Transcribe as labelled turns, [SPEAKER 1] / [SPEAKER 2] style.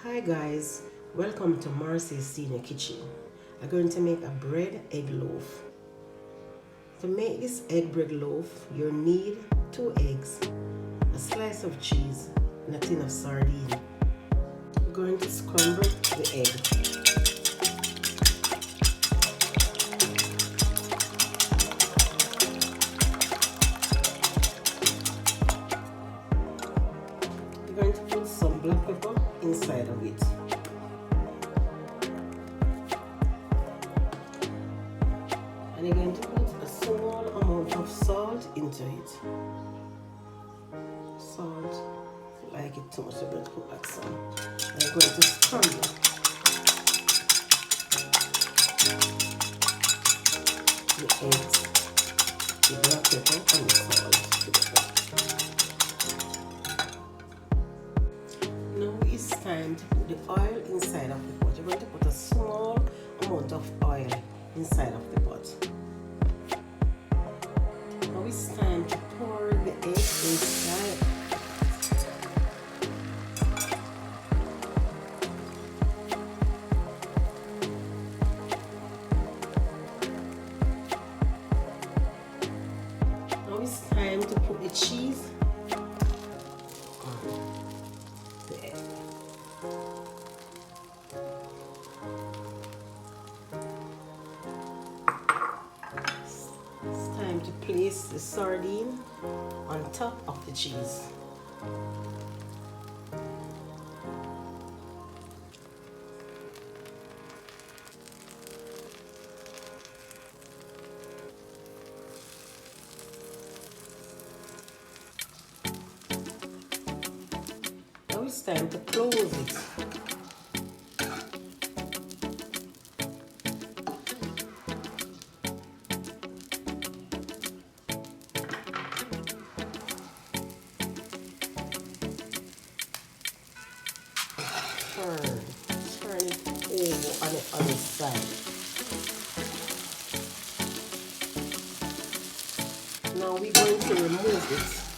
[SPEAKER 1] Hi guys, welcome to Marcy's Senior Kitchen. I'm going to make a bread egg loaf. To make this egg bread loaf, you'll need 2 eggs, a slice of cheese, and a tin of sardine. We're going to scramble the egg. We're going to put some black pepper inside of it. And you're going to put a small amount of salt into it. Salt, if you like it too much, you're going to put back some. And you're going to scramble the eggs, the black pepper, and the salt together. Now it's time to put the oil inside of the pot. You're going to put a small amount of oil inside of the pot. Now it's time to pour the egg inside. Now it's time to put the cheese on the egg. It's time to place the sardine on top of the cheese. Now it's time to close it. Turn it over on the other side. Now we're going to remove it.